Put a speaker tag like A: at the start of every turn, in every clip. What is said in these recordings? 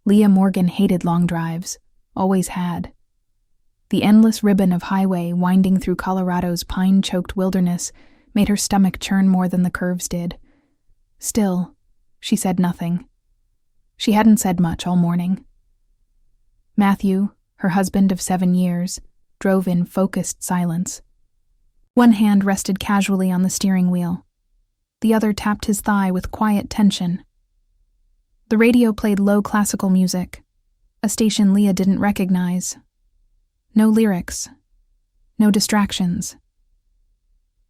A: Leah Morgan hated long drives, always had. The endless ribbon of highway winding through Colorado's pine-choked wilderness made her stomach churn more than the curves did. Still, she said nothing. She hadn't said much all morning. Matthew, her husband of 7 years, drove in focused silence. One hand rested casually on the steering wheel. The other tapped his thigh with quiet tension. The radio played low classical music, a station Leah didn't recognize. No lyrics. No distractions.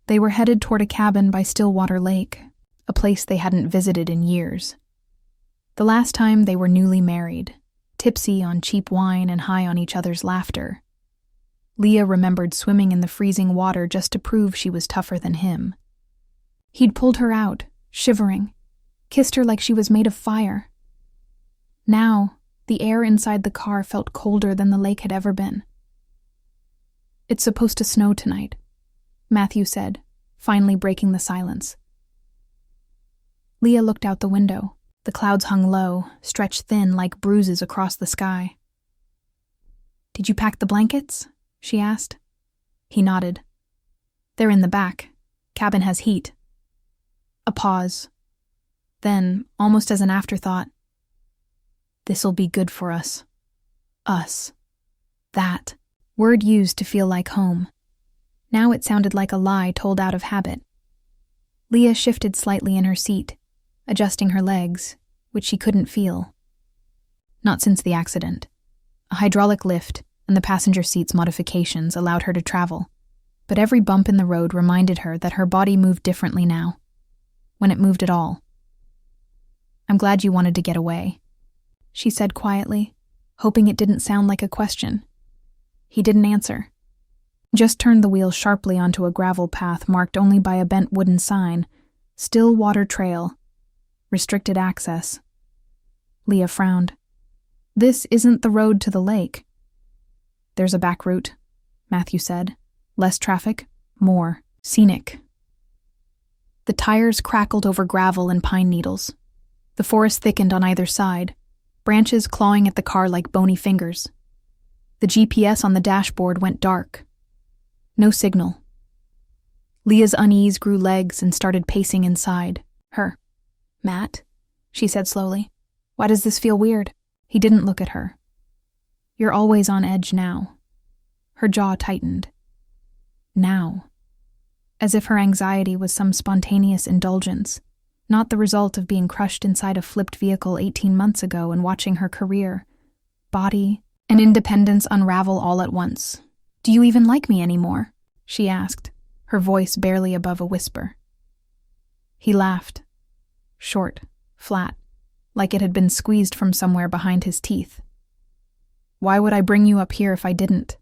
A: They were headed toward a cabin by Stillwater Lake, a place they hadn't visited in years. The last time they were newly married, tipsy on cheap wine and high on each other's laughter. Leah remembered swimming in the freezing water just to prove she was tougher than him. He'd pulled her out, shivering, kissed her like she was made of fire. Now, the air inside the car felt colder than the lake had ever been. "It's supposed to snow tonight," Matthew said, finally breaking the silence. Leah looked out the window. The clouds hung low, stretched thin like bruises across the sky. "Did you pack the blankets?" she asked. He nodded. "They're in the back. Cabin has heat." A pause. Then, almost as an afterthought, "This'll be good for us. Us. That. Word used to feel like home. Now it sounded like a lie told out of habit. Leah shifted slightly in her seat, adjusting her legs, which she couldn't feel. Not since the accident. A hydraulic lift and the passenger seat's modifications allowed her to travel, but every bump in the road reminded her that her body moved differently now, when it moved at all. "I'm glad you wanted to get away," she said quietly, hoping it didn't sound like a question. He didn't answer. Just turned the wheel sharply onto a gravel path marked only by a bent wooden sign, Stillwater Trail, restricted access. Leah frowned. "This isn't the road to the lake." "There's a back route," Matthew said. "Less traffic, more scenic." The tires crackled over gravel and pine needles. The forest thickened on either side, branches clawing at the car like bony fingers. The GPS on the dashboard went dark. No signal. Leah's unease grew legs and started pacing inside. "Matt," she said slowly, "why does this feel weird?" He didn't look at her. "You're always on edge now." Her jaw tightened. Now. As if her anxiety was some spontaneous indulgence, not the result of being crushed inside a flipped vehicle 18 months ago and watching her career, body, and independence unravel all at once. "Do you even like me anymore?" she asked, her voice barely above a whisper. He laughed. Short, flat, like it had been squeezed from somewhere behind his teeth. "Why would I bring you up here if I didn't?"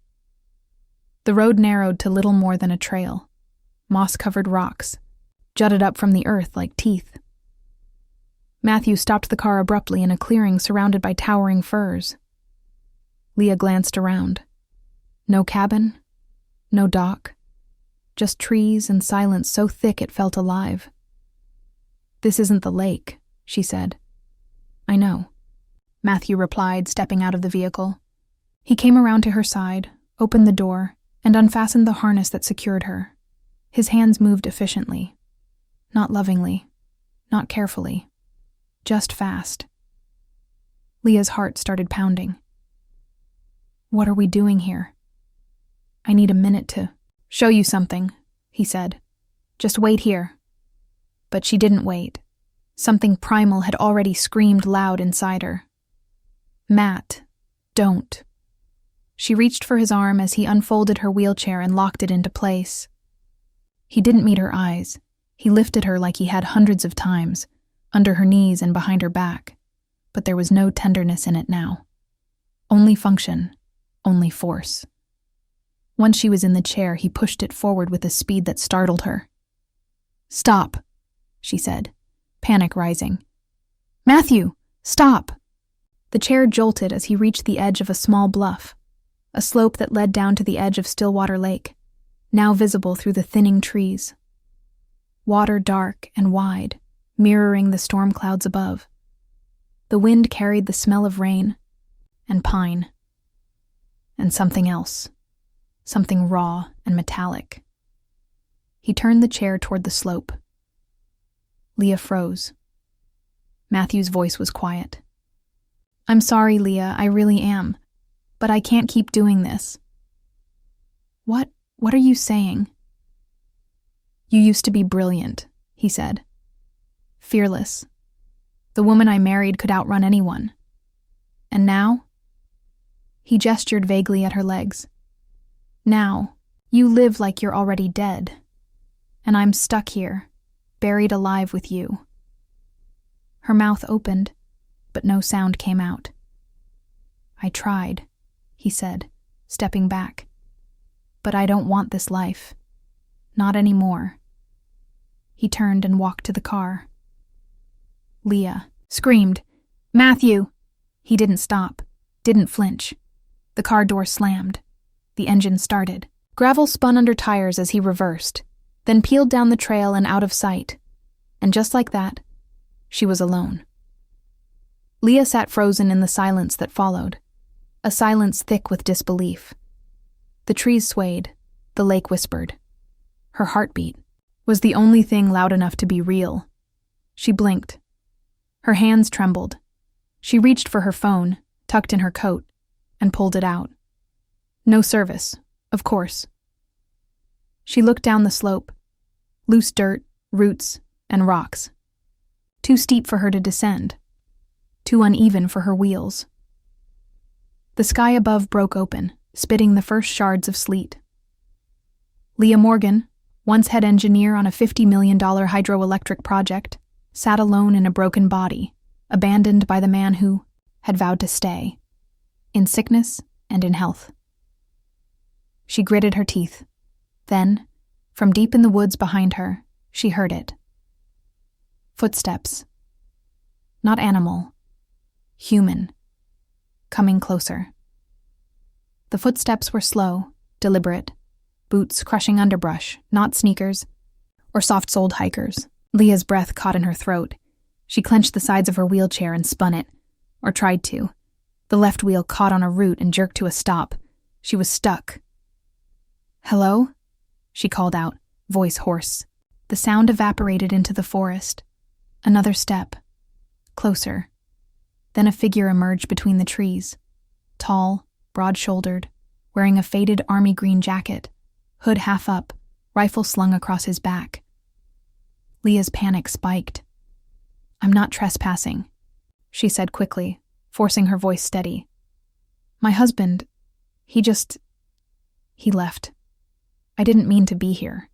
A: The road narrowed to little more than a trail. Moss-covered rocks jutted up from the earth like teeth. Matthew stopped the car abruptly in a clearing surrounded by towering firs. Leah glanced around. No cabin, no dock, just trees and silence so thick it felt alive. "This isn't the lake," she said. "I know," Matthew replied, stepping out of the vehicle. He came around to her side, opened the door, and unfastened the harness that secured her. His hands moved efficiently. Not lovingly, not carefully, just fast. Leah's heart started pounding. "What are we doing here?" "I need a minute to show you something," he said. "Just wait here." But she didn't wait. Something primal had already screamed loud inside her. "Matt, don't." She reached for his arm as he unfolded her wheelchair and locked it into place. He didn't meet her eyes. He lifted her like he had hundreds of times, under her knees and behind her back, but there was no tenderness in it now. Only function, only force. Once she was in the chair, he pushed it forward with a speed that startled her. "Stop," she said, panic rising. "Matthew, stop!" The chair jolted as he reached the edge of a small bluff, a slope that led down to the edge of Stillwater Lake, now visible through the thinning trees. Water dark and wide, mirroring the storm clouds above. The wind carried the smell of rain and pine and something else, something raw and metallic. He turned the chair toward the slope. Leah froze. Matthew's voice was quiet. "I'm sorry, Leah, I really am. But I can't keep doing this." What are you saying?" "You used to be brilliant," he said. "Fearless. The woman I married could outrun anyone. And now?" He gestured vaguely at her legs. "Now, you live like you're already dead. And I'm stuck here, buried alive with you." Her mouth opened, but no sound came out. "I tried," he said, stepping back. "But I don't want this life. Not anymore." He turned and walked to the car. Leah screamed, "Matthew!" He didn't stop, didn't flinch. The car door slammed. The engine started. Gravel spun under tires as he reversed, then peeled down the trail and out of sight. And just like that, she was alone. Leah sat frozen in the silence that followed, a silence thick with disbelief. The trees swayed, the lake whispered. Her heartbeat was the only thing loud enough to be real. She blinked. Her hands trembled. She reached for her phone, tucked in her coat, and pulled it out. No service, of course. She looked down the slope. Loose dirt, roots, and rocks. Too steep for her to descend. Too uneven for her wheels. The sky above broke open, spitting the first shards of sleet. Leah Morgan, once head engineer on a $50 million hydroelectric project, sat alone in a broken body, abandoned by the man who had vowed to stay, in sickness and in health. She gritted her teeth. Then, from deep in the woods behind her, she heard it. Footsteps. Not animal. Human. Coming closer. The footsteps were slow, deliberate, boots crushing underbrush, not sneakers or soft-soled hikers. Leah's breath caught in her throat. She clenched the sides of her wheelchair and spun it, or tried to. The left wheel caught on a root and jerked to a stop. She was stuck. "Hello?" she called out, voice hoarse. The sound evaporated into the forest. Another step. Closer. Then a figure emerged between the trees. Tall, broad-shouldered, wearing a faded army green jacket, hood half up, rifle slung across his back. Leah's panic spiked. "I'm not trespassing," she said quickly, forcing her voice steady. "My husband, he left. I didn't mean to be here."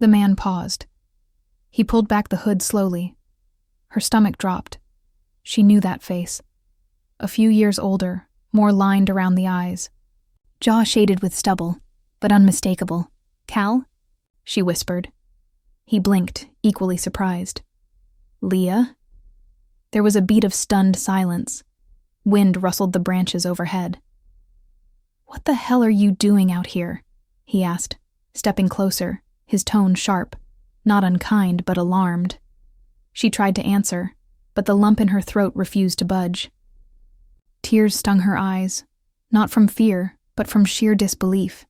A: The man paused. He pulled back the hood slowly. Her stomach dropped. She knew that face. A few years older, more lined around the eyes. Jaw shaded with stubble, but unmistakable. "Cal?" she whispered. He blinked, equally surprised. "Leah?" There was a beat of stunned silence. Wind rustled the branches overhead. "What the hell are you doing out here?" he asked, stepping closer, his tone sharp, not unkind but alarmed. She tried to answer, but the lump in her throat refused to budge. Tears stung her eyes, not from fear, but from sheer disbelief.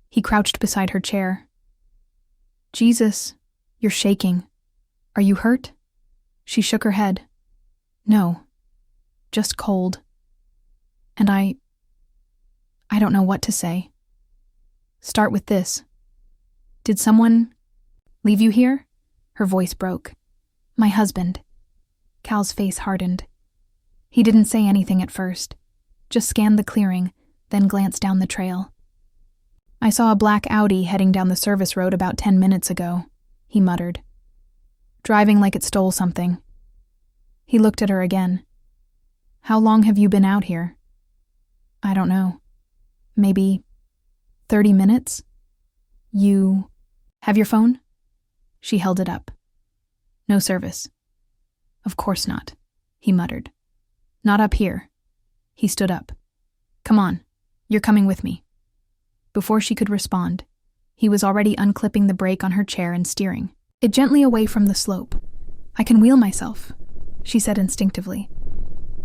A: He crouched beside her chair. "Jesus, you're shaking. Are you hurt?" She shook her head. "No, just cold. And I don't know what to say. Start with this. Did someone leave you here?" Her voice broke. "My husband." Cal's face hardened. He didn't say anything at first, just scanned the clearing, then glanced down the trail. "I saw a black Audi heading down the service road about 10 minutes ago," he muttered. "Driving like it stole something." He looked at her again. "How long have you been out here?" "I don't know. Maybe 30 minutes? You have your phone?" She held it up. "No service." "Of course not," he muttered. "Not up here." He stood up. "Come on, you're coming with me." Before she could respond, he was already unclipping the brake on her chair and steering it gently away from the slope. "I can wheel myself," she said instinctively.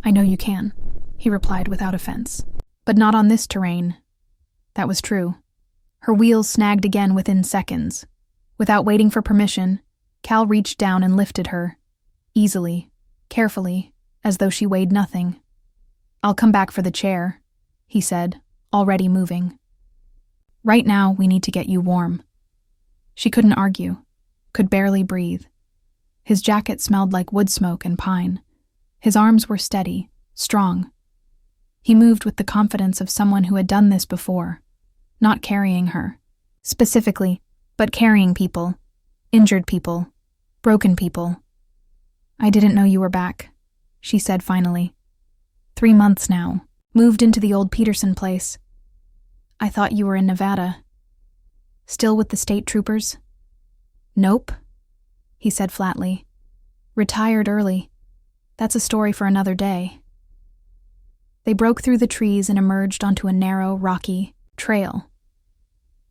A: I know you can, he replied without offense. But not on this terrain. That was true. Her wheels snagged again within seconds. Without waiting for permission, Cal reached down and lifted her, easily, carefully, as though she weighed nothing. I'll come back for the chair, he said, already moving. Right now, we need to get you warm. She couldn't argue, could barely breathe. His jacket smelled like wood smoke and pine. His arms were steady, strong. He moved with the confidence of someone who had done this before, not carrying her, specifically, but carrying people, injured people, broken people. I didn't know you were back, she said finally. 3 months now, moved into the old Peterson place. I thought you were in Nevada. Still with the state troopers? Nope, he said flatly. Retired early. That's a story for another day. They broke through the trees and emerged onto a narrow, rocky trail.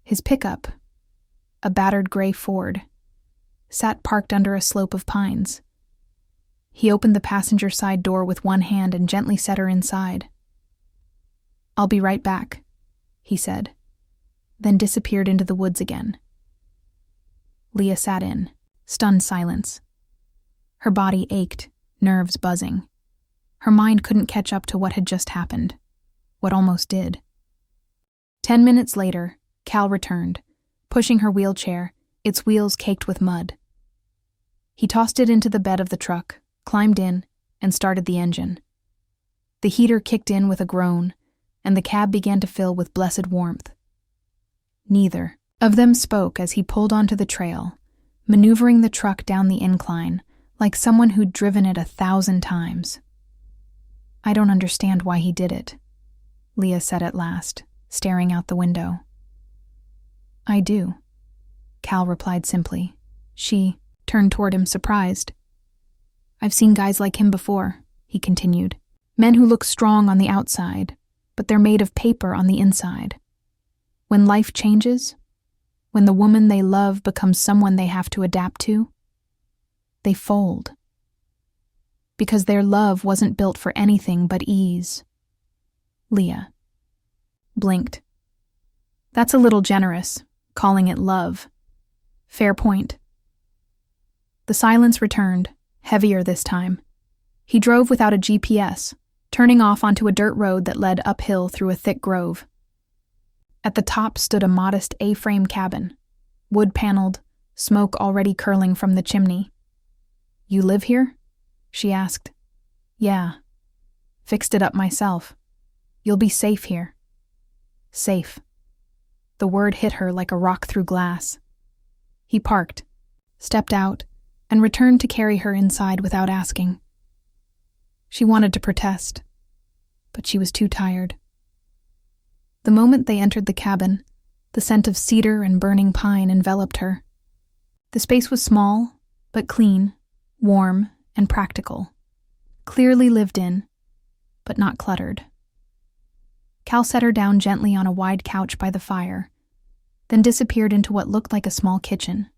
A: His pickup, a battered gray Ford, sat parked under a slope of pines. He opened the passenger side door with one hand and gently set her inside. I'll be right back, he said, then disappeared into the woods again. Leah sat in, stunned silence. Her body ached, nerves buzzing. Her mind couldn't catch up to what had just happened, what almost did. 10 minutes later, Cal returned, pushing her wheelchair, its wheels caked with mud. He tossed it into the bed of the truck, climbed in, and started the engine. The heater kicked in with a groan, and the cab began to fill with blessed warmth. Neither of them spoke as he pulled onto the trail, maneuvering the truck down the incline like someone who'd driven it 1,000 times. I don't understand why he did it, Leah said at last, staring out the window. I do, Cal replied simply. She turned toward him surprised. I've seen guys like him before, he continued. Men who look strong on the outside, but they're made of paper on the inside. When life changes, when the woman they love becomes someone they have to adapt to, they fold. Because their love wasn't built for anything but ease. Leah blinked. That's a little generous, calling it love. Fair point. The silence returned, heavier this time. He drove without a GPS, turning off onto a dirt road that led uphill through a thick grove. At the top stood a modest A-frame cabin, wood-paneled, smoke already curling from the chimney. You live here? She asked. Yeah. Fixed it up myself. You'll be safe here. Safe. The word hit her like a rock through glass. He parked, stepped out, and returned to carry her inside without asking. She wanted to protest, but she was too tired. The moment they entered the cabin, the scent of cedar and burning pine enveloped her. The space was small, but clean, warm, and practical. Clearly lived in, but not cluttered. Cal set her down gently on a wide couch by the fire, then disappeared into what looked like a small kitchen.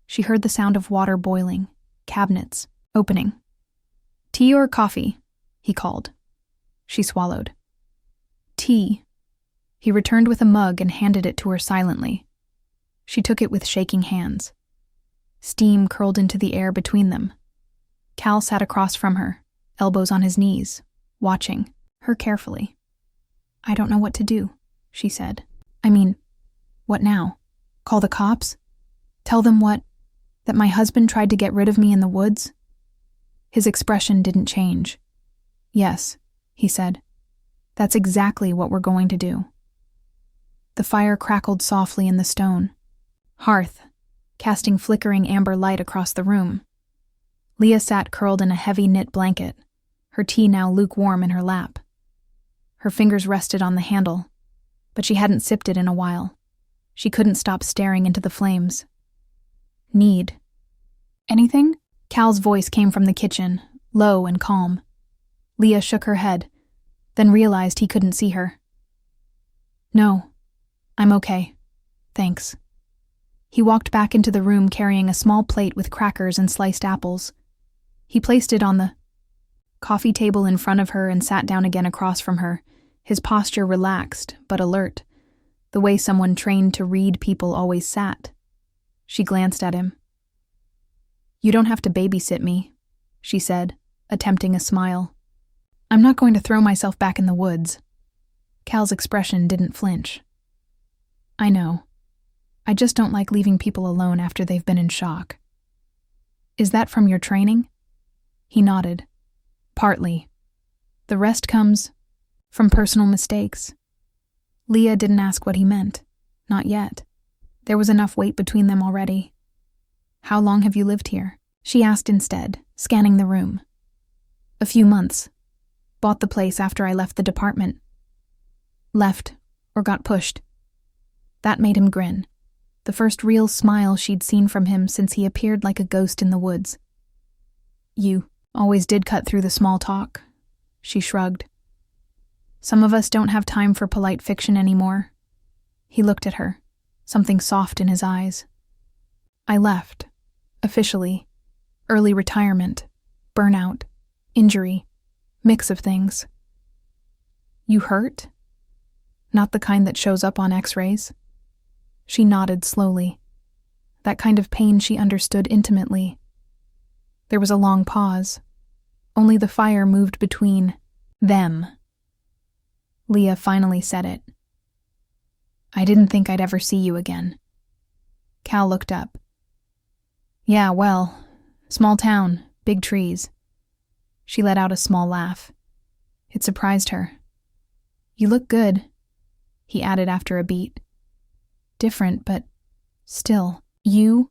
A: She heard the sound of water boiling, cabinets opening. Tea or coffee? He called. She swallowed. Tea. He returned with a mug and handed it to her silently. She took it with shaking hands. Steam curled into the air between them. Cal sat across from her, elbows on his knees, watching her carefully. I don't know what to do, she said. I mean, what now? Call the cops? Tell them what? That my husband tried to get rid of me in the woods? His expression didn't change. Yes, he said. That's exactly what we're going to do. The fire crackled softly in the stone hearth, casting flickering amber light across the room. Leah sat curled in a heavy knit blanket, her tea now lukewarm in her lap. Her fingers rested on the handle, but she hadn't sipped it in a while. She couldn't stop staring into the flames. Need. Anything? Cal's voice came from the kitchen, low and calm. Leah shook her head, then realized he couldn't see her. No, I'm okay. Thanks. He walked back into the room carrying a small plate with crackers and sliced apples. He placed it on the coffee table in front of her and sat down again across from her, his posture relaxed but alert, the way someone trained to read people always sat. She glanced at him. "You don't have to babysit me," she said, attempting a smile. "I'm not going to throw myself back in the woods." Cal's expression didn't flinch. "I know. I just don't like leaving people alone after they've been in shock." "Is that from your training?" He nodded. "Partly. The rest comes from personal mistakes." Leah didn't ask what he meant. Not yet. There was enough weight between them already. "How long have you lived here?" she asked instead, scanning the room. "A few months. Bought the place after I left the department." "Left, or got pushed?" That made him grin. The first real smile she'd seen from him since he appeared like a ghost in the woods. "You always did cut through the small talk," she shrugged. "Some of us don't have time for polite fiction anymore." He looked at her, something soft in his eyes. "I left. Officially. Early retirement. Burnout. Injury. Mix of things." "You hurt? Not the kind that shows up on X-rays?" She nodded slowly. That kind of pain she understood intimately. There was a long pause. Only the fire moved between them. Leah finally said it. "I didn't think I'd ever see you again." Cal looked up. "Yeah, well, small town, big trees." She let out a small laugh. It surprised her. "You look good," he added after a beat. "Different, but still, you?"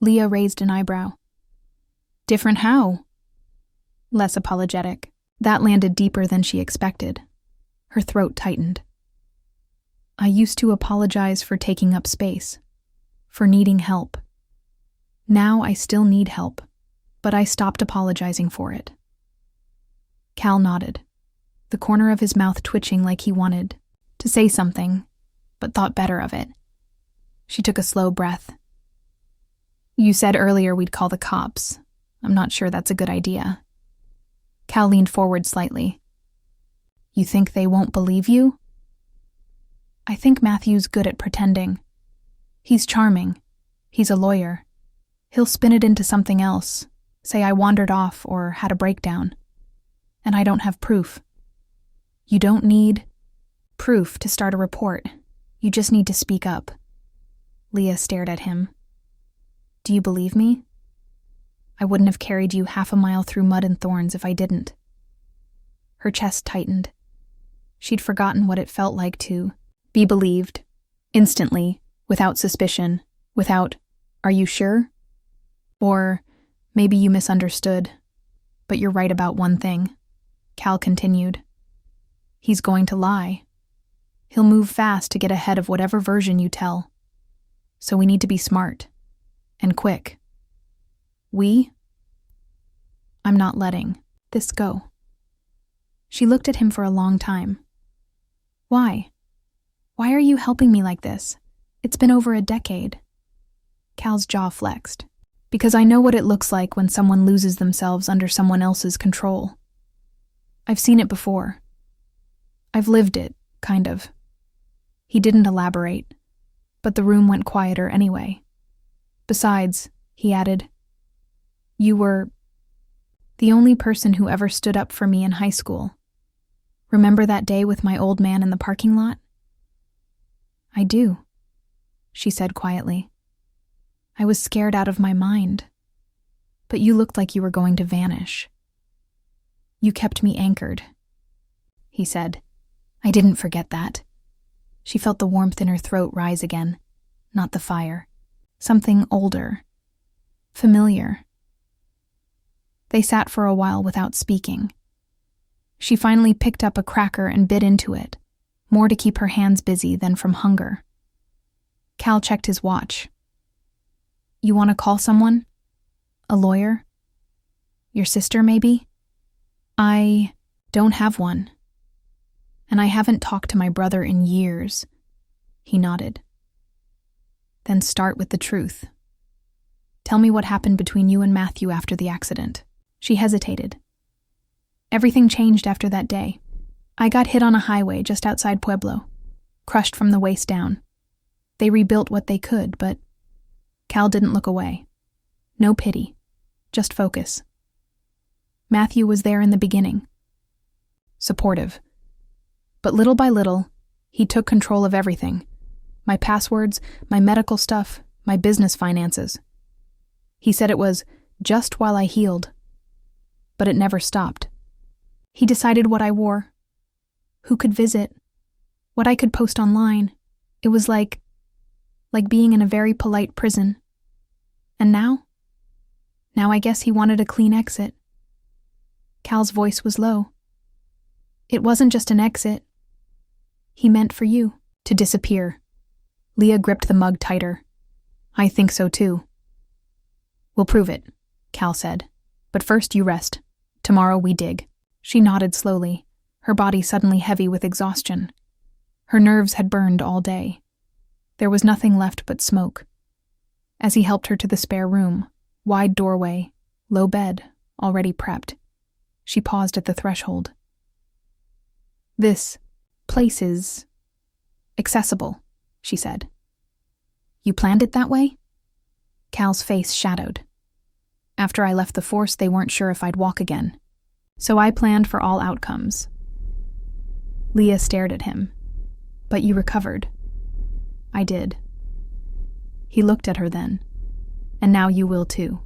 A: Leah raised an eyebrow. "Different how?" Less apologetic. That landed deeper than she expected. Her throat tightened. "I used to apologize for taking up space, for needing help. Now I still need help, but I stopped apologizing for it." Cal nodded, the corner of his mouth twitching like he wanted to say something, but thought better of it. She took a slow breath. "You said earlier we'd call the cops. I'm not sure that's a good idea." Cal leaned forward slightly. "You think they won't believe you?" "I think Matthew's good at pretending. He's charming. He's a lawyer. He'll spin it into something else, say I wandered off or had a breakdown. And I don't have proof." "You don't need proof to start a report. You just need to speak up." Leah stared at him. "Do you believe me? I wouldn't have carried you half a mile through mud and thorns if I didn't." Her chest tightened. She'd forgotten what it felt like to be believed, instantly, without suspicion, without, "Are you sure?" Or, "Maybe you misunderstood, but you're right about one thing," Cal continued. "He's going to lie. He'll move fast to get ahead of whatever version you tell. So we need to be smart. And quick. I'm not letting this go." She looked at him for a long time. "Why? Why are you helping me like this? It's been over a decade." Cal's jaw flexed. "Because I know what it looks like when someone loses themselves under someone else's control. I've seen it before. I've lived it, kind of." He didn't elaborate, but the room went quieter anyway. "Besides," he added, "you were the only person who ever stood up for me in high school. Remember that day with my old man in the parking lot?" "I do," she said quietly. "I was scared out of my mind. But you looked like you were going to vanish. You kept me anchored," he said. "I didn't forget that." She felt the warmth in her throat rise again, not the fire. Something older. Familiar. They sat for a while without speaking. She finally picked up a cracker and bit into it, more to keep her hands busy than from hunger. Cal checked his watch. "You want to call someone? A lawyer? Your sister, maybe?" "I don't have one. And I haven't talked to my brother in years." He nodded. "Then start with the truth. Tell me what happened between you and Matthew after the accident." She hesitated. Everything changed after that day. I got hit on a highway just outside Pueblo, crushed from the waist down. They rebuilt what they could, but Cal didn't look away. No pity, just focus. Matthew was there in the beginning, supportive. But little by little, he took control of everything. My passwords, my medical stuff, my business finances. He said it was just while I healed, but it never stopped. He decided what I wore, who could visit, what I could post online. It was like being in a very polite prison. And now? Now I guess he wanted a clean exit. Cal's voice was low. It wasn't just an exit. He meant for you to disappear. Leah gripped the mug tighter. I think so too. We'll prove it, Cal said. But first you rest. Tomorrow we dig. She nodded slowly, her body suddenly heavy with exhaustion. Her nerves had burned all day. There was nothing left but smoke. As he helped her to the spare room, wide doorway, low bed, already prepped, she paused at the threshold. This place is accessible, she said. You planned it that way? Cal's face shadowed. After I left the force, they weren't sure if I'd walk again. So I planned for all outcomes. Leah stared at him. But you recovered. I did. He looked at her then. And now you will too.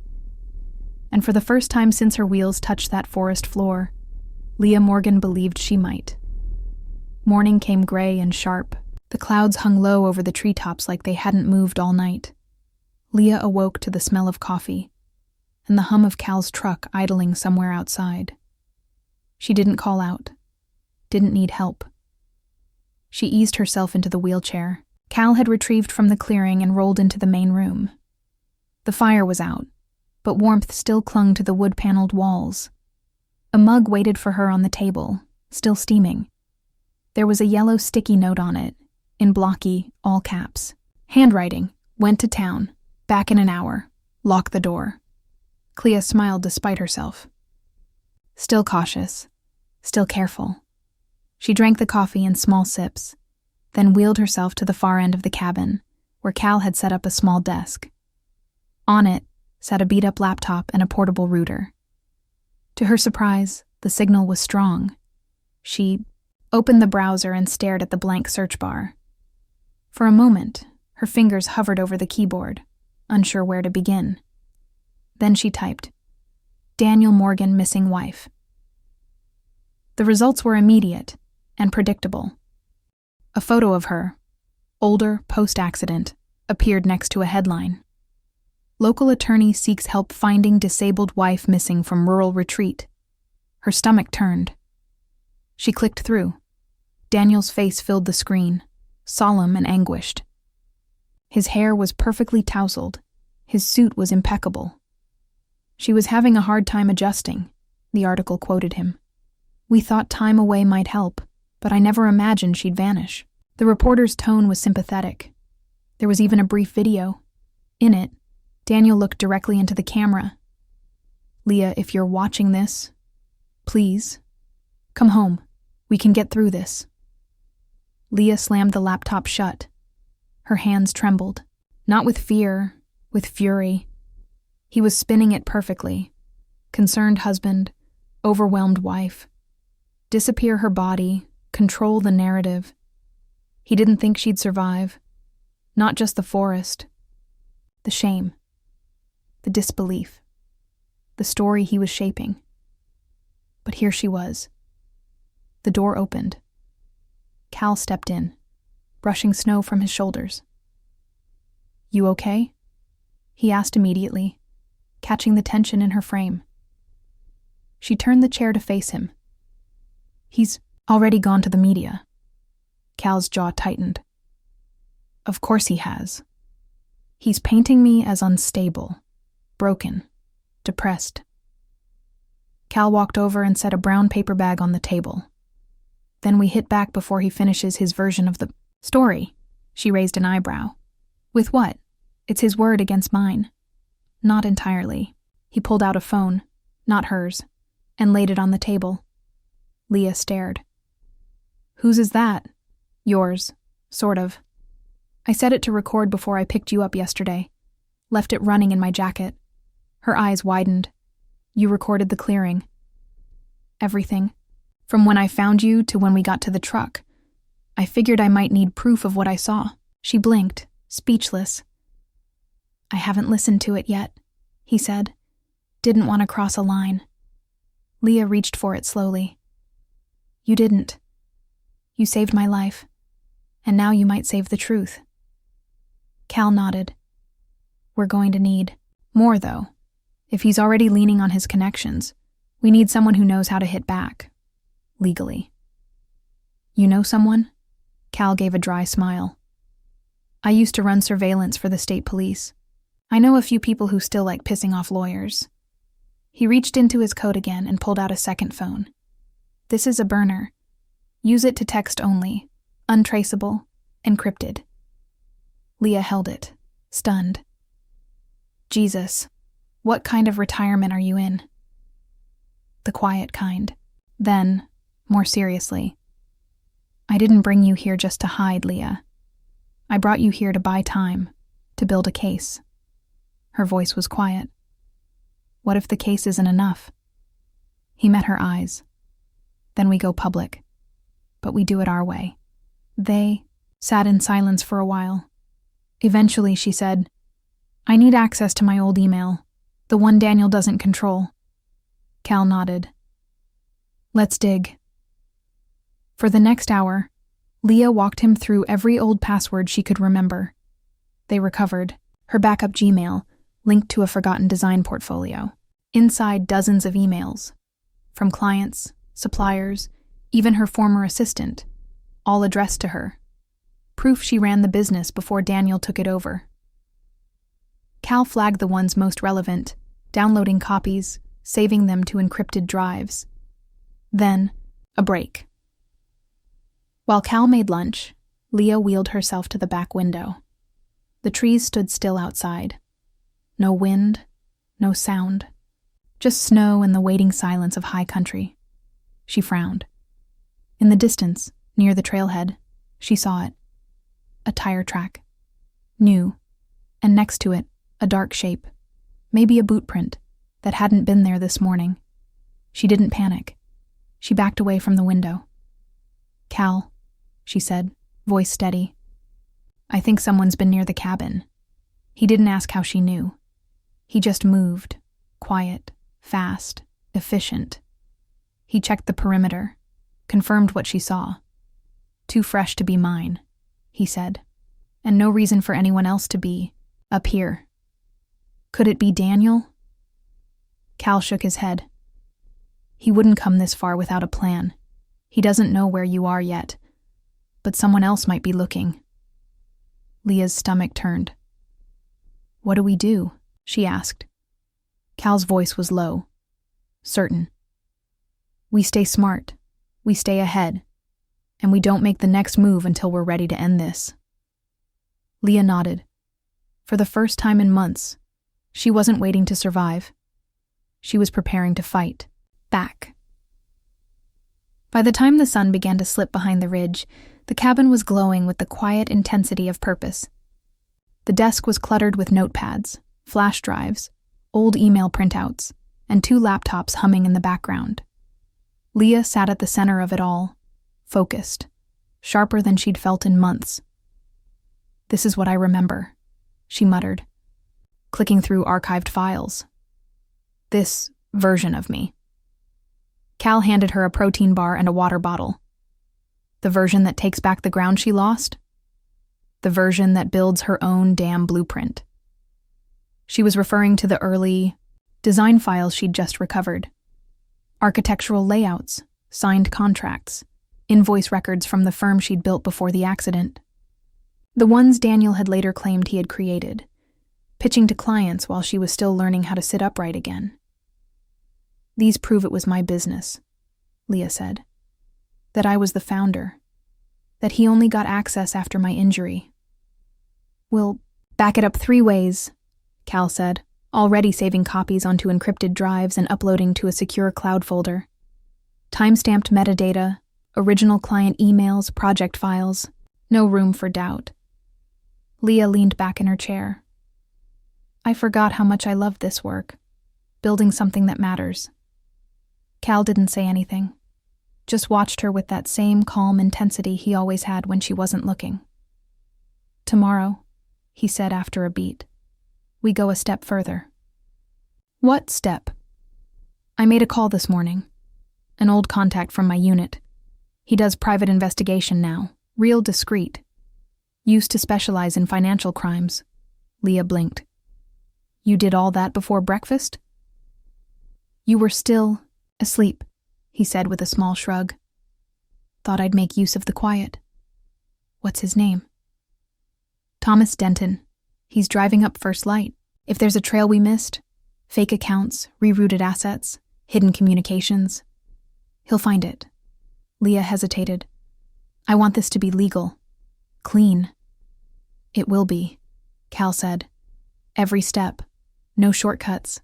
A: And for the first time since her wheels touched that forest floor, Leah Morgan believed she might. Morning came gray and sharp. The clouds hung low over the treetops like they hadn't moved all night. Leah awoke to the smell of coffee and the hum of Cal's truck idling somewhere outside. She didn't call out, didn't need help. She eased herself into the wheelchair. Cal had retrieved from the clearing and rolled into the main room. The fire was out, but warmth still clung to the wood-paneled walls. A mug waited for her on the table, still steaming. There was a yellow sticky note on it, in blocky, all caps. Handwriting, went to town, back in an hour, lock the door. Clea smiled despite herself. Still cautious, still careful. She drank the coffee in small sips, then wheeled herself to the far end of the cabin, where Cal had set up a small desk. On it sat a beat-up laptop and a portable router. To her surprise, the signal was strong. She opened the browser and stared at the blank search bar. For a moment, her fingers hovered over the keyboard, unsure where to begin. Then she typed, Daniel Morgan missing wife. The results were immediate and predictable. A photo of her, older, post-accident, appeared next to a headline. Local attorney seeks help finding disabled wife missing from rural retreat. Her stomach turned. She clicked through. Daniel's face filled the screen, solemn and anguished. His hair was perfectly tousled. His suit was impeccable. She was having a hard time adjusting, the article quoted him. We thought time away might help, but I never imagined she'd vanish. The reporter's tone was sympathetic. There was even a brief video. In it, Daniel looked directly into the camera. Leah, if you're watching this, please, come home. We can get through this. Leah slammed the laptop shut. Her hands trembled, not with fear, with fury. He was spinning it perfectly. Concerned husband, overwhelmed wife. Disappear her body, control the narrative. He didn't think she'd survive. Not just the forest. The shame. The disbelief. The story he was shaping. But here she was. The door opened. Cal stepped in, brushing snow from his shoulders. You okay? He asked immediately, catching the tension in her frame. She turned the chair to face him. He's already gone to the media. Cal's jaw tightened. Of course he has. He's painting me as unstable, broken, depressed. Cal walked over and set a brown paper bag on the table. Then we hit back before he finishes his version of the story. She raised an eyebrow. With what? It's his word against mine. Not entirely. He pulled out a phone. not hers, and laid it on the table. Leah stared. "Whose is that?" "Yours, sort of. I set it to record before I picked you up yesterday. Left it running in my jacket." Her eyes widened. "You recorded the clearing." "Everything. From when I found you to when we got to the truck. I figured I might need proof of what I saw." She blinked, speechless. "I haven't listened to it yet," he said. "Didn't want to cross a line." Leah reached for it slowly. "You didn't. You saved my life, and now you might save the truth." Cal nodded. "We're going to need more, though. If he's already leaning on his connections, we need someone who knows how to hit back. Legally." "You know someone?" Cal gave a dry smile. "I used to run surveillance for the state police. I know a few people who still like pissing off lawyers." He reached into his coat again and pulled out a second phone. "This is a burner. Use it to text only. Untraceable. Encrypted." Leah held it, stunned. "Jesus, what kind of retirement are you in?" "The quiet kind." Then, more seriously, "I didn't bring you here just to hide, Leah. I brought you here to buy time, to build a case." Her voice was quiet. "What if the case isn't enough?" He met her eyes. "Then we go public. But we do it our way." They sat in silence for a while. Eventually she said, "I need access to my old email, the one Daniel doesn't control." Cal nodded. "Let's dig." For the next hour, Leah walked him through every old password she could remember. They recovered her backup Gmail, linked to a forgotten design portfolio. Inside, dozens of emails, from clients, suppliers, even her former assistant, all addressed to her. Proof she ran the business before Daniel took it over. Cal flagged the ones most relevant, downloading copies, saving them to encrypted drives. Then, a break. While Cal made lunch, Leah wheeled herself to the back window. The trees stood still outside. No wind, no sound. Just snow and the waiting silence of high country. She frowned. In the distance, near the trailhead, she saw it. A tire track. New, and next to it, a dark shape. Maybe a boot print that hadn't been there this morning. She didn't panic. She backed away from the window. "Cal," she said, voice steady. "I think someone's been near the cabin." He didn't ask how she knew. He just moved, quiet, fast, efficient. He checked the perimeter, confirmed what she saw. "Too fresh to be mine," he said, "and no reason for anyone else to be up here." Could it be Daniel? Cal shook his head. "He wouldn't come this far without a plan. He doesn't know where you are yet, but someone else might be looking." Leah's stomach turned. "What do we do?" she asked. Cal's voice was low, certain. "We stay smart, we stay ahead, and we don't make the next move until we're ready to end this." Leah nodded. For the first time in months, she wasn't waiting to survive. She was preparing to fight back. By the time the sun began to slip behind the ridge, the cabin was glowing with the quiet intensity of purpose. The desk was cluttered with notepads, flash drives, old email printouts, and 2 laptops humming in the background. Leah sat at the center of it all, focused, sharper than she'd felt in months. "This is what I remember," she muttered, clicking through archived files. "This version of me." Cal handed her a protein bar and a water bottle. The version that takes back the ground she lost? The version that builds her own damn blueprint. She was referring to the early design files she'd just recovered. Architectural layouts, signed contracts, invoice records from the firm she'd built before the accident. The ones Daniel had later claimed he had created, pitching to clients while she was still learning how to sit upright again. "These prove it was my business," Leah said. "That I was the founder. That he only got access after my injury." "We'll back it up 3 ways," Cal said, already saving copies onto encrypted drives and uploading to a secure cloud folder. Timestamped metadata, original client emails, project files, no room for doubt. Leah leaned back in her chair. I forgot how much I loved this work, building something that matters. Cal didn't say anything, just watched her with that same calm intensity he always had when she wasn't looking. Tomorrow, he said after a beat, we go a step further. What step? I made a call this morning. An old contact from my unit. He does private investigation now, real discreet. Used to specialize in financial crimes. Leah blinked. You did all that before breakfast? You were still asleep, he said with a small shrug. Thought I'd make use of the quiet. What's his name? Thomas Denton. He's driving up First Light. If there's a trail we missed, fake accounts, rerouted assets, hidden communications, he'll find it. Leah hesitated. I want this to be legal. Clean. It will be, Cal said. Every step. No shortcuts.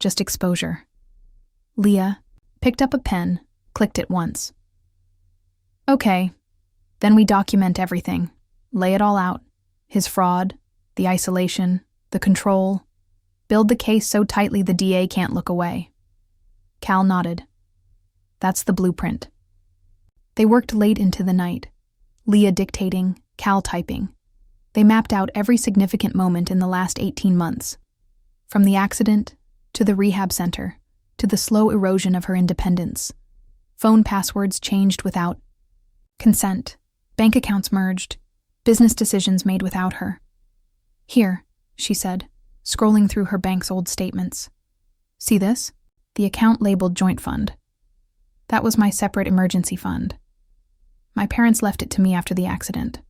A: Just exposure. Leah picked up a pen, clicked it once. Okay. Then we document everything. Lay it all out. His fraud, the isolation, the control. Build the case so tightly the DA can't look away. Cal nodded. That's the blueprint. They worked late into the night. Leah dictating, Cal typing. They mapped out every significant moment in the last 18 months. From the accident, to the rehab center, to the slow erosion of her independence. Phone passwords changed without consent, bank accounts merged, business decisions made without her. Here, she said, scrolling through her bank's old statements. See this? The account labeled joint fund. That was my separate emergency fund. My parents left it to me after the accident.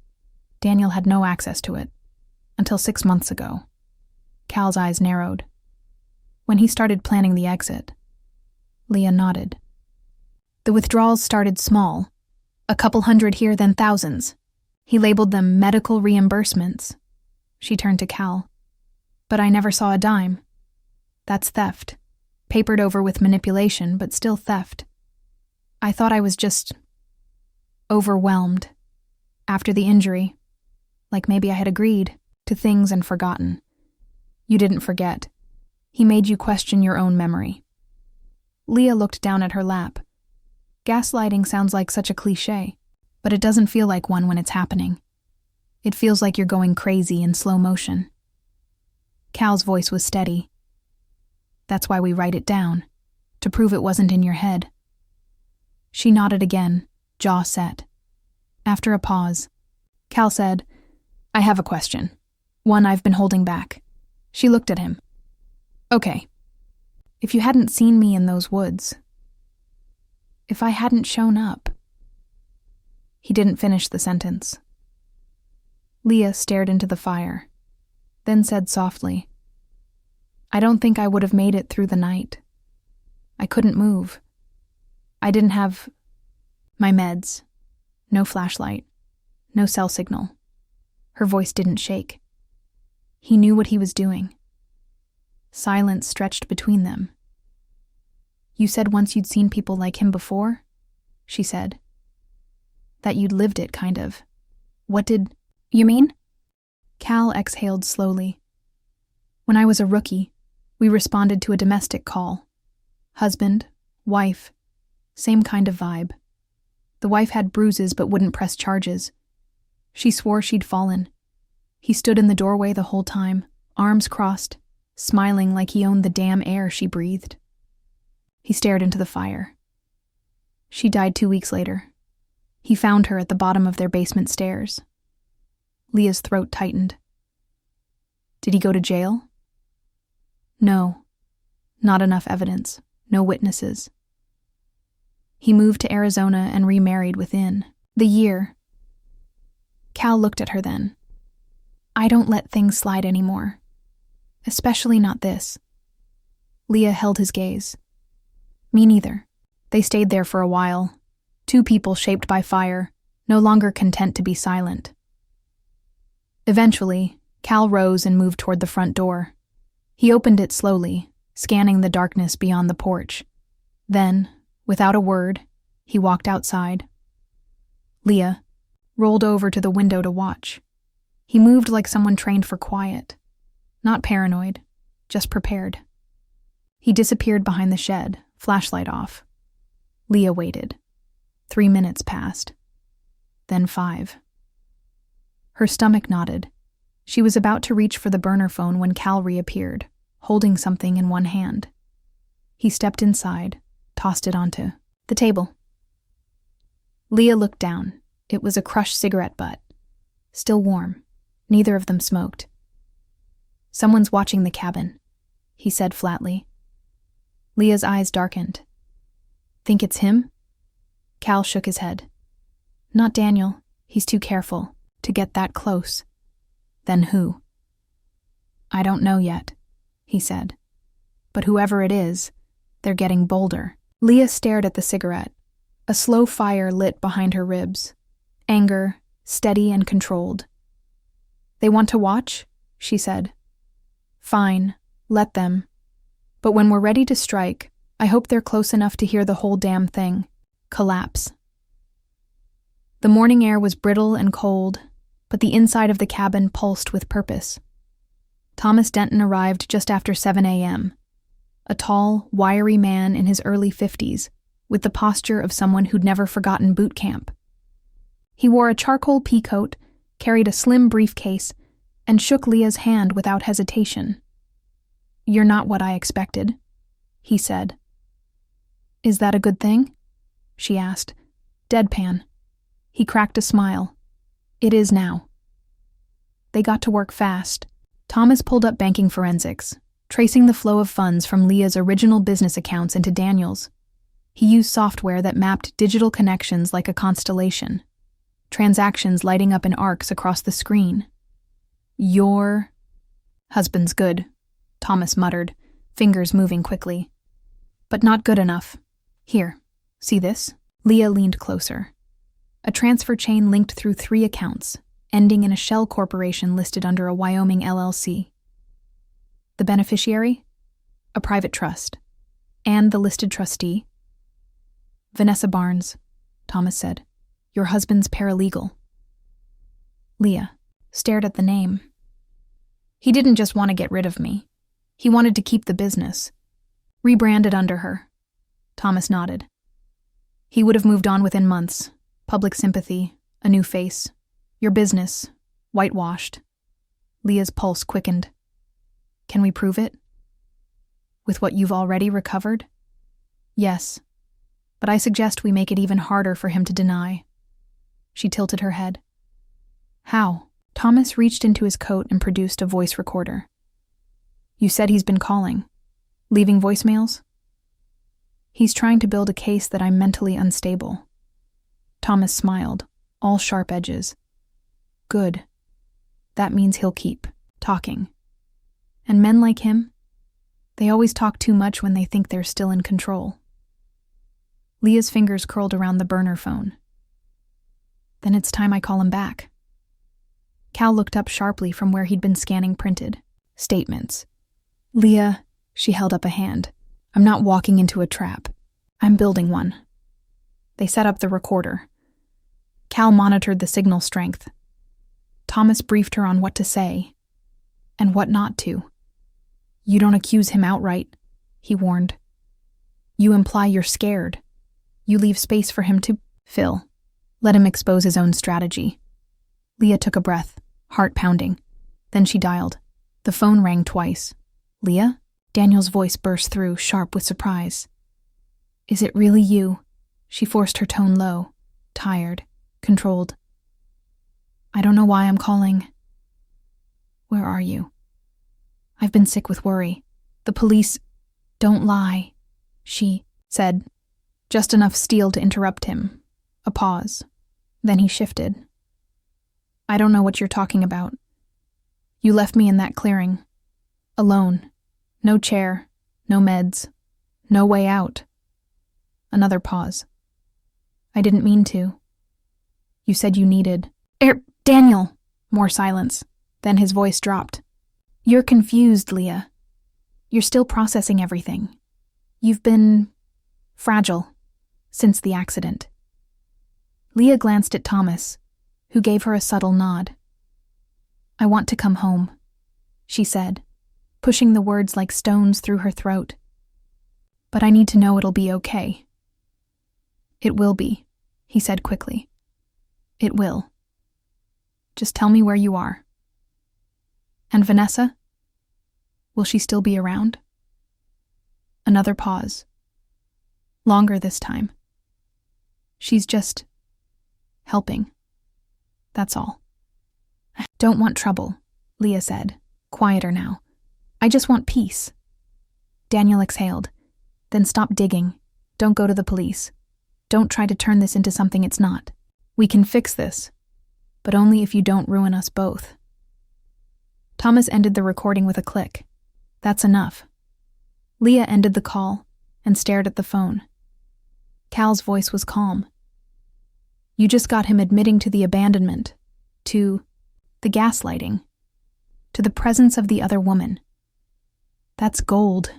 A: Daniel had no access to it, until 6 months ago. Cal's eyes narrowed. When he started planning the exit, Leah nodded. The withdrawals started small, a couple hundred here, then thousands. He labeled them medical reimbursements. She turned to Cal. But I never saw a dime. That's theft. Papered over with manipulation, but still theft. I thought I was just overwhelmed. After the injury, like maybe I had agreed to things and forgotten. You didn't forget. He made you question your own memory. Leah looked down at her lap. Gaslighting sounds like such a cliché, but it doesn't feel like one when it's happening. It feels like you're going crazy in slow motion. Cal's voice was steady. That's why we write it down, to prove it wasn't in your head. She nodded again, jaw set. After a pause, Cal said, I have a question. One I've been holding back. She looked at him. Okay. If you hadn't seen me in those woods, if I hadn't shown up. He didn't finish the sentence. Leah stared into the fire, then said softly, I don't think I would have made it through the night. I couldn't move. I didn't have my meds, no flashlight, no cell signal. Her voice didn't shake. He knew what he was doing. Silence stretched between them. You said once you'd seen people like him before? She said. That you'd lived it, kind of. What did you mean? Cal exhaled slowly. When I was a rookie, we responded to a domestic call. Husband, wife, same kind of vibe. The wife had bruises but wouldn't press charges. She swore she'd fallen. He stood in the doorway the whole time, arms crossed, smiling like he owned the damn air she breathed. He stared into the fire. She died 2 weeks later. He found her at the bottom of their basement stairs. Leah's throat tightened. Did he go to jail? No. Not enough evidence. No witnesses. He moved to Arizona and remarried within the year. Cal looked at her then. I don't let things slide anymore. Especially not this. Leah held his gaze. Me neither. They stayed there for a while. Two people shaped by fire, no longer content to be silent. Eventually, Cal rose and moved toward the front door. He opened it slowly, scanning the darkness beyond the porch. Then, without a word, he walked outside. Leah rolled over to the window to watch. He moved like someone trained for quiet. Not paranoid, just prepared. He disappeared behind the shed, flashlight off. Leah waited. 3 minutes passed. Then 5. Her stomach knotted. She was about to reach for the burner phone when Cal reappeared, holding something in one hand. He stepped inside, tossed it onto the table. Leah looked down. It was a crushed cigarette butt. Still warm. Neither of them smoked. "Someone's watching the cabin," he said flatly. Leah's eyes darkened. "Think it's him?" Cal shook his head. "Not Daniel. He's too careful to get that close." "Then who?" "I don't know yet," he said. "But whoever it is, they're getting bolder." Leah stared at the cigarette. A slow fire lit behind her ribs. Anger, steady and controlled. "They want to watch?" she said. "Fine, let them. But when we're ready to strike, I hope they're close enough to hear the whole damn thing collapse." The morning air was brittle and cold, but the inside of the cabin pulsed with purpose. Thomas Denton arrived just after 7 a.m., a tall, wiry man in his early 50s, with the posture of someone who'd never forgotten boot camp. He wore a charcoal pea coat, carried a slim briefcase, and shook Leah's hand without hesitation. "You're not what I expected," he said. "Is that a good thing?" she asked, deadpan. He cracked a smile. "It is now." They got to work fast. Thomas pulled up banking forensics, tracing the flow of funds from Leah's original business accounts into Daniel's. He used software that mapped digital connections like a constellation, transactions lighting up in arcs across the screen. "Your husband's good," Thomas muttered, fingers moving quickly. "But not good enough. Here, see this?" Leah leaned closer. A transfer chain linked through 3 accounts, ending in a shell corporation listed under a Wyoming LLC. The beneficiary? A private trust. And the listed trustee? "Vanessa Barnes," Thomas said. "Your husband's paralegal." Leah stared at the name. "He didn't just want to get rid of me. He wanted to keep the business. Rebranded under her." Thomas nodded. "He would have moved on within months. Public sympathy, a new face. Your business, whitewashed." Leah's pulse quickened. "Can we prove it?" "With what you've already recovered?" "Yes. But I suggest we make it even harder for him to deny." She tilted her head. "How?" Thomas reached into his coat and produced a voice recorder. "You said he's been calling. Leaving voicemails?" "He's trying to build a case that I'm mentally unstable." Thomas smiled, all sharp edges. "Good. That means he'll keep talking. And men like him, they always talk too much when they think they're still in control." Leah's fingers curled around the burner phone. "Then it's time I call him back." Cal looked up sharply from where he'd been scanning printed statements. "Leah," she held up a hand, "I'm not walking into a trap. I'm building one." They set up the recorder. Cal monitored the signal strength. Thomas briefed her on what to say and what not to. "You don't accuse him outright," he warned. "You imply you're scared. You leave space for him to fill. Let him expose his own strategy." Leah took a breath, heart pounding. Then she dialed. The phone rang twice. "Leah?" Daniel's voice burst through, sharp with surprise. "Is it really you?" She forced her tone low, tired, controlled. "I don't know why I'm calling." "Where are you?" "I've been sick with worry. The police—" "Don't lie," she said. Just enough steel to interrupt him. A pause. Then he shifted. "I don't know what you're talking about. You left me in that clearing. Alone. No chair. No meds. No way out." Another pause. "I didn't mean to. You said you needed—" Daniel!" More silence. Then his voice dropped. "You're confused, Leah. You're still processing everything. You've been fragile since the accident. Leah glanced at Thomas, who gave her a subtle nod. I want to come home, she said, pushing the words like stones through her throat. But I need to know it'll be okay. It will be, he said quickly. It will. Just tell me where you are. And Vanessa? Will she still be around? Another pause. Longer this time. She's just helping. That's all. I don't want trouble, Leah said, quieter now. I just want peace. Daniel exhaled. Then stop digging. Don't go to the police. Don't try to turn this into something it's not. We can fix this, but only if you don't ruin us both. Thomas ended the recording with a click. That's enough. Leah ended the call and stared at the phone. Cal's voice was calm. You just got him admitting to the abandonment, to the gaslighting, to the presence of the other woman. That's gold.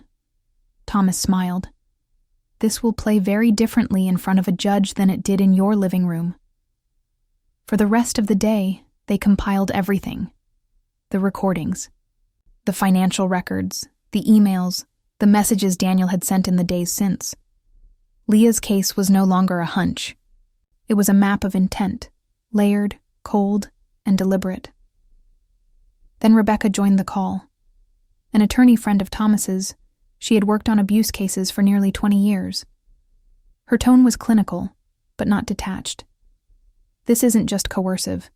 A: Thomas smiled. This will play very differently in front of a judge than it did in your living room. For the rest of the day, they compiled everything. The recordings, the financial records, the emails, the messages Daniel had sent in the days since. Leah's case was no longer a hunch. It was a map of intent, layered, cold, and deliberate. Then Rebecca joined the call. An attorney friend of Thomas's, she had worked on abuse cases for nearly 20 years. Her tone was clinical, but not detached. This isn't just coercive.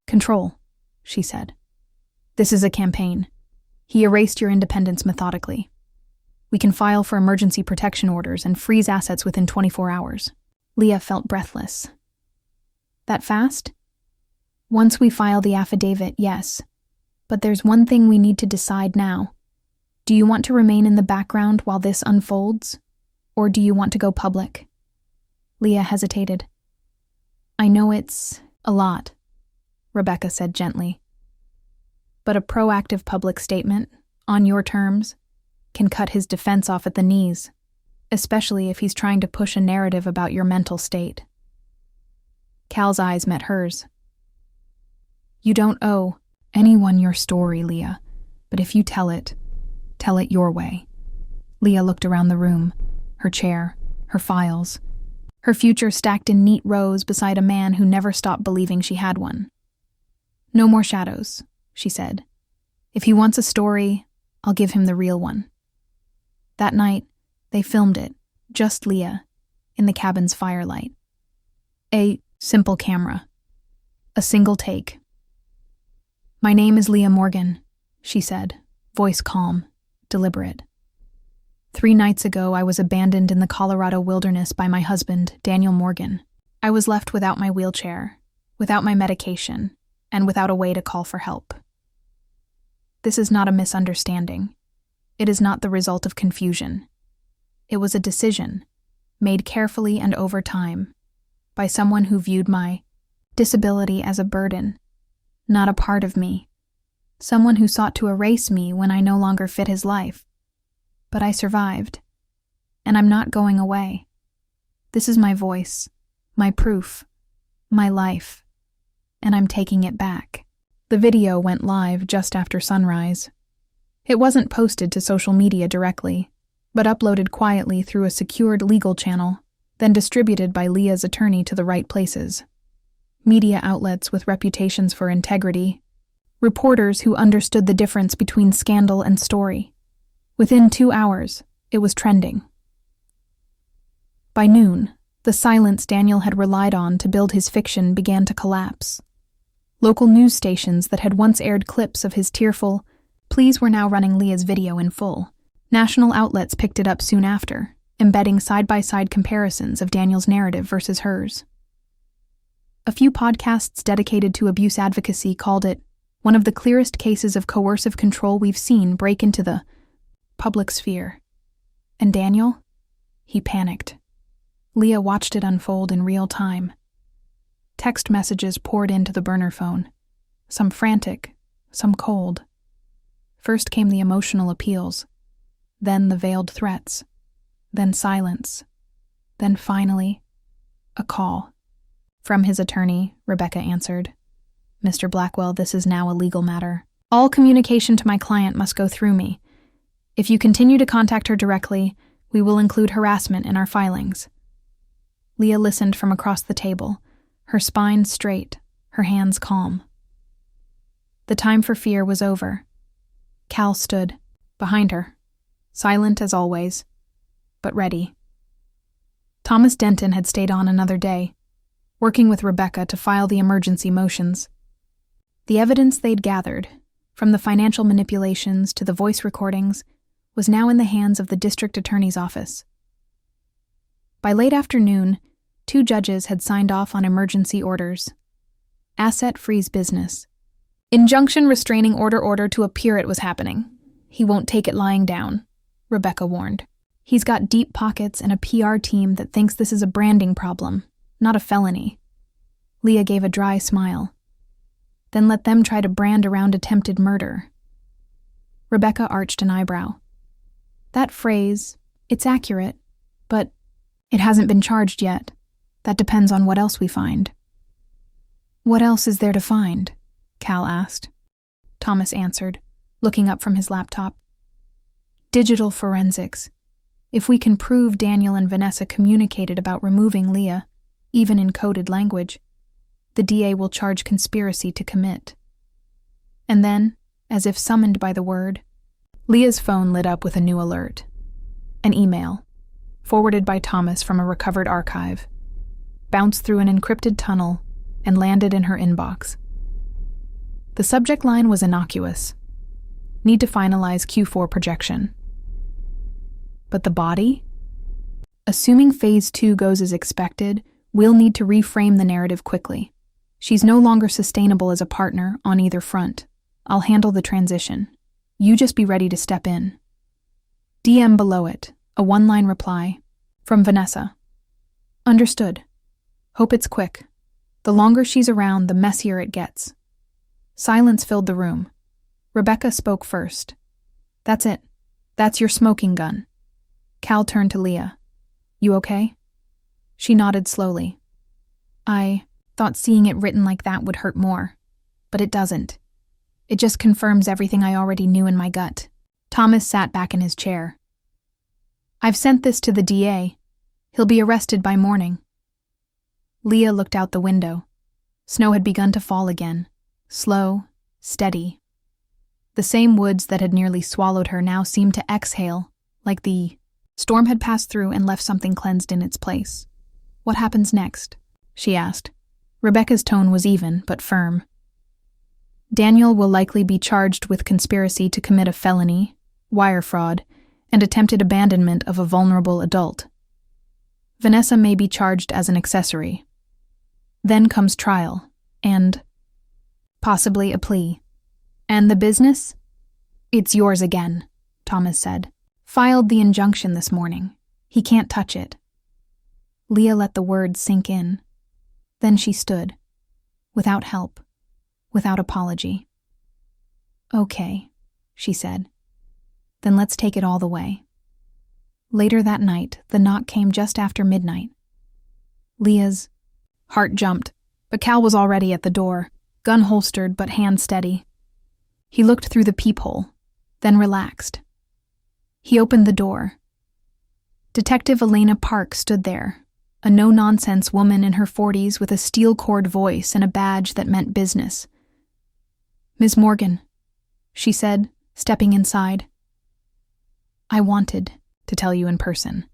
A: Control, she said. This is a campaign. He erased your independence methodically. We can file for emergency protection orders and freeze assets within 24 hours. Leah felt breathless. That fast? Once we file the affidavit, yes. But there's one thing we need to decide now. Do you want to remain in the background while this unfolds? Or do you want to go public? Leah hesitated. I know it's a lot, Rebecca said gently. But a proactive public statement, on your terms, can cut his defense off at the knees, especially if he's trying to push a narrative about your mental state. Cal's eyes met hers. You don't owe anyone your story, Leah, but if you tell it your way. Leah looked around the room, her chair, her files, her future stacked in neat rows beside a man who never stopped believing she had one. No more shadows, she said. If he wants a story, I'll give him the real one. That night, they filmed it, just Leah, in the cabin's firelight. A simple camera. A single take. My name is Leah Morgan, she said, voice calm, deliberate. 3 nights ago, I was abandoned in the Colorado wilderness by my husband, Daniel Morgan. I was left without my wheelchair, without my medication, and without a way to call for help. This is not a misunderstanding. It is not the result of confusion. It was a decision, made carefully and over time, by someone who viewed my disability as a burden, not a part of me. Someone who sought to erase me when I no longer fit his life. But I survived, and I'm not going away. This is my voice, my proof, my life, and I'm taking it back. The video went live just after sunrise. It wasn't posted to social media directly, but uploaded quietly through a secured legal channel, then distributed by Leah's attorney to the right places. Media outlets with reputations for integrity, reporters who understood the difference between scandal and story. Within 2 hours, it was trending. By noon, the silence Daniel had relied on to build his fiction began to collapse. Local news stations that had once aired clips of his tearful pleas were now running Leah's video in full. National outlets picked it up soon after, embedding side-by-side comparisons of Daniel's narrative versus hers. A few podcasts dedicated to abuse advocacy called it one of the clearest cases of coercive control we've seen break into the public sphere. And Daniel? He panicked. Leah watched it unfold in real time. Text messages poured into the burner phone, some frantic, some cold. First came the emotional appeals. then the veiled threats, then silence, then finally, a call. From his attorney, Rebecca answered. Mr. Blackwell, this is now a legal matter. All communication to my client must go through me. If you continue to contact her directly, we will include harassment in our filings. Leah listened from across the table, her spine straight, her hands calm. The time for fear was over. Cal stood, behind her, silent as always, but ready. Thomas Denton had stayed on another day, working with Rebecca to file the emergency motions. The evidence they'd gathered, from the financial manipulations to the voice recordings, was now in the hands of the district attorney's office. By late afternoon, 2 judges had signed off on emergency orders. Asset freeze business. Injunction restraining order to appear it was happening. He won't take it lying down, Rebecca warned. He's got deep pockets and a PR team that thinks this is a branding problem, not a felony. Leah gave a dry smile. Then let them try to brand around attempted murder. Rebecca arched an eyebrow. That phrase, it's accurate, but it hasn't been charged yet. That depends on what else we find. What else is there to find? Cal asked. Thomas answered, looking up from his laptop. Digital forensics. If we can prove Daniel and Vanessa communicated about removing Leah, even in coded language, the DA will charge conspiracy to commit. And then, as if summoned by the word, Leah's phone lit up with a new alert. An email, forwarded by Thomas from a recovered archive, bounced through an encrypted tunnel and landed in her inbox. The subject line was innocuous. Need to finalize Q4 projection. But the body? Assuming Phase 2 goes as expected, we'll need to reframe the narrative quickly. She's no longer sustainable as a partner on either front. I'll handle the transition. You just be ready to step in. DM below it, a 1-line reply. From Vanessa. Understood. Hope it's quick. The longer she's around, the messier it gets. Silence filled the room. Rebecca spoke first. That's it. That's your smoking gun. Cal turned to Leah. You okay? She nodded slowly. I thought seeing it written like that would hurt more, but it doesn't. It just confirms everything I already knew in my gut. Thomas sat back in his chair. I've sent this to the DA. He'll be arrested by morning. Leah looked out the window. Snow had begun to fall again, slow, steady. The same woods that had nearly swallowed her now seemed to exhale, like the storm had passed through and left something cleansed in its place. What happens next? She asked. Rebecca's tone was even, but firm. Daniel will likely be charged with conspiracy to commit a felony, wire fraud, and attempted abandonment of a vulnerable adult. Vanessa may be charged as an accessory. Then comes trial, and possibly a plea. And the business? It's yours again, Thomas said. Filed the injunction this morning. He can't touch it. Leah let the words sink in. Then she stood, without help, without apology. Okay, she said. Then let's take it all the way. Later that night, the knock came just after midnight. Leah's heart jumped, but Cal was already at the door, gun holstered but hand steady. He looked through the peephole, then relaxed. He opened the door. Detective Elena Park stood there, a no-nonsense woman in her 40s with a steel-cord voice and a badge that meant business. Ms. Morgan, she said, stepping inside. I wanted to tell you in person.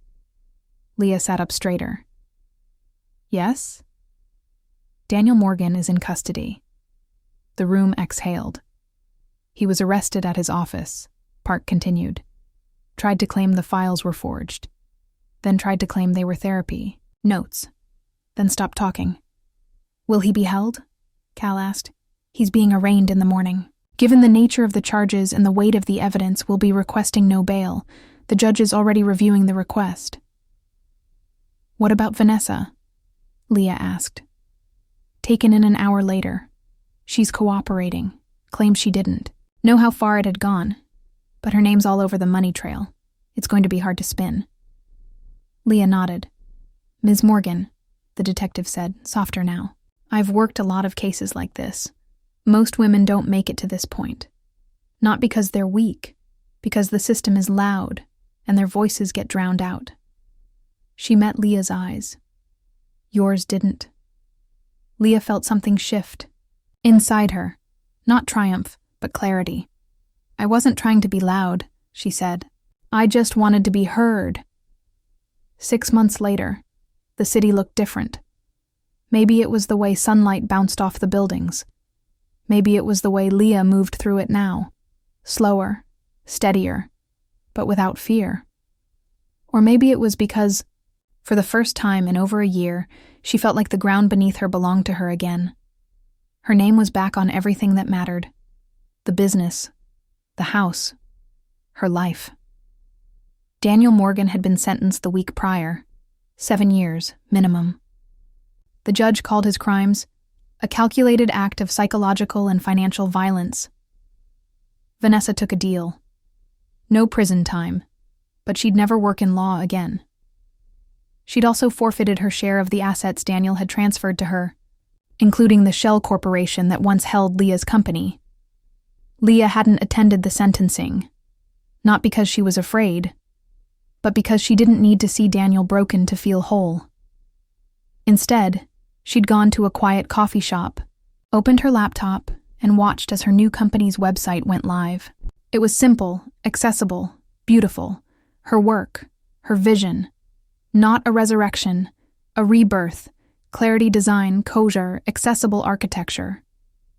A: Leah sat up straighter. Yes? Daniel Morgan is in custody. The room exhaled. He was arrested at his office, Park continued. Tried to claim the files were forged. Then tried to claim they were therapy, notes. Then stopped talking. Will he be held? Cal asked. He's being arraigned in the morning. Given the nature of the charges and the weight of the evidence, we'll be requesting no bail. The judge is already reviewing the request. What about Vanessa? Leah asked. Taken in an hour later. She's cooperating. Claims she didn't. Know how far it had gone. But her name's all over the money trail. It's going to be hard to spin. Leah nodded. Ms. Morgan, the detective said, softer now. I've worked a lot of cases like this. Most women don't make it to this point. Not because they're weak, because the system is loud and their voices get drowned out. She met Leah's eyes. Yours didn't. Leah felt something shift. Inside her. Not triumph, but clarity. I wasn't trying to be loud, she said. I just wanted to be heard. 6 months later, the city looked different. Maybe it was the way sunlight bounced off the buildings. Maybe it was the way Leah moved through it now. Slower, steadier, but without fear. Or maybe it was because, for the first time in over a year, she felt like the ground beneath her belonged to her again. Her name was back on everything that mattered. The business, the house, her life. Daniel Morgan had been sentenced the week prior. 7 years, minimum. The judge called his crimes a calculated act of psychological and financial violence. Vanessa took a deal. No prison time, but she'd never work in law again. She'd also forfeited her share of the assets Daniel had transferred to her, including the shell corporation that once held Leah's company. Leah hadn't attended the sentencing, not because she was afraid, but because she didn't need to see Daniel broken to feel whole. Instead, she'd gone to a quiet coffee shop, opened her laptop, and watched as her new company's website went live. It was simple, accessible, beautiful. Her work, her vision. Not a resurrection, a rebirth, clarity design, kosher, accessible architecture.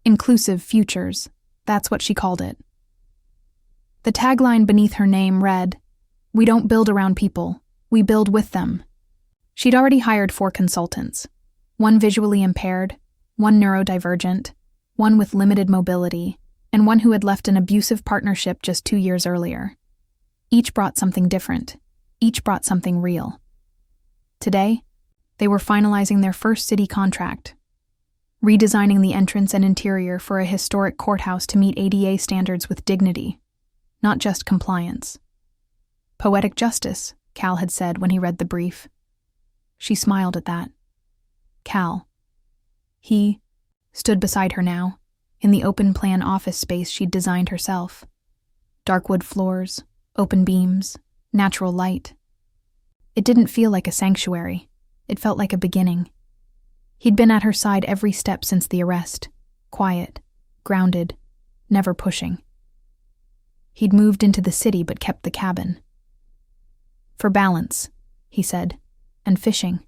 A: Inclusive futures, that's what she called it. The tagline beneath her name read, "We don't build around people, we build with them." She'd already hired 4 consultants, one visually impaired, one neurodivergent, one with limited mobility, and one who had left an abusive partnership just 2 years earlier. Each brought something different. Each brought something real. Today, they were finalizing their first city contract, redesigning the entrance and interior for a historic courthouse to meet ADA standards with dignity, not just compliance. Poetic justice, Cal had said when he read the brief. She smiled at that. Cal. He stood beside her now, in the open-plan office space she'd designed herself. Dark wood floors, open beams, natural light. It didn't feel like a sanctuary. It felt like a beginning. He'd been at her side every step since the arrest, quiet, grounded, never pushing. He'd moved into the city but kept the cabin. For balance, he said, and fishing.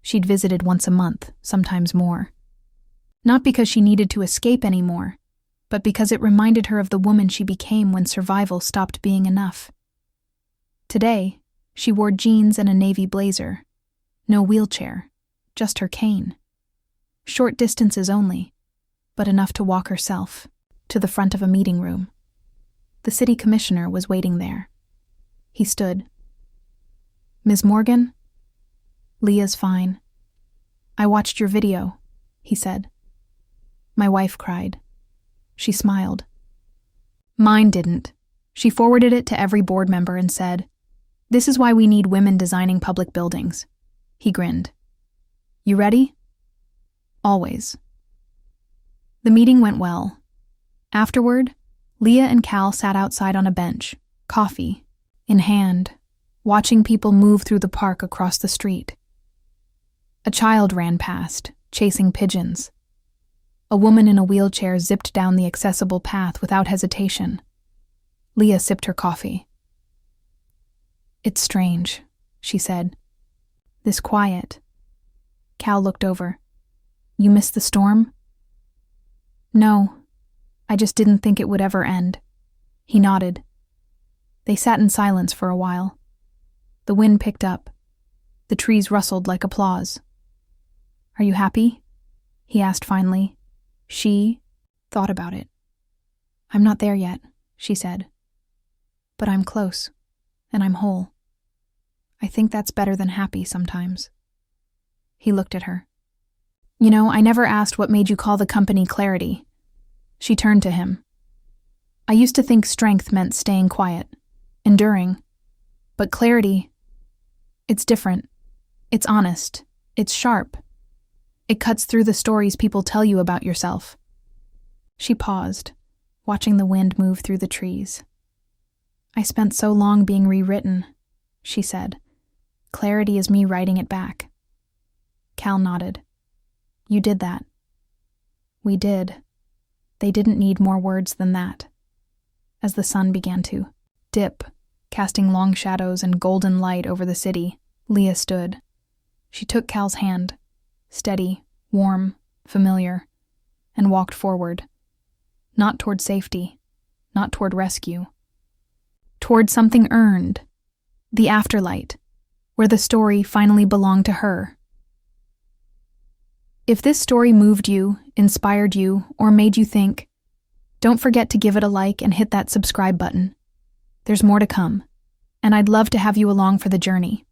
A: She'd visited once a month, sometimes more. Not because she needed to escape anymore, but because it reminded her of the woman she became when survival stopped being enough. Today, she wore jeans and a navy blazer. No wheelchair, just her cane. Short distances only, but enough to walk herself, to the front of a meeting room. The city commissioner was waiting there. He stood. Ms. Morgan? Leah's fine. I watched your video, he said. My wife cried. She smiled. Mine didn't. She forwarded it to every board member and said, "This is why we need women designing public buildings." He grinned. You ready? Always. The meeting went well. Afterward, Leah and Cal sat outside on a bench, coffee in hand, watching people move through the park across the street. A child ran past, chasing pigeons. A woman in a wheelchair zipped down the accessible path without hesitation. Leah sipped her coffee. It's strange, she said. This quiet. Cal looked over. You missed the storm? No, I just didn't think it would ever end. He nodded. They sat in silence for a while. The wind picked up. The trees rustled like applause. Are you happy? He asked finally. She thought about it. I'm not there yet, she said. But I'm close, and I'm whole. I think that's better than happy sometimes. He looked at her. You know, I never asked what made you call the company Clarity. She turned to him. I used to think strength meant staying quiet, enduring. But clarity, it's different. It's honest. It's sharp. It cuts through the stories people tell you about yourself. She paused, watching the wind move through the trees. I spent so long being rewritten, she said. Clarity is me writing it back. Cal nodded. You did that. We did. They didn't need more words than that. As the sun began to dip, casting long shadows and golden light over the city, Leah stood. She took Cal's hand, steady, warm, familiar, and walked forward. Not toward safety, not toward rescue. Toward something earned, the afterlight, where the story finally belonged to her. If this story moved you, inspired you, or made you think, don't forget to give it a like and hit that subscribe button. There's more to come, and I'd love to have you along for the journey.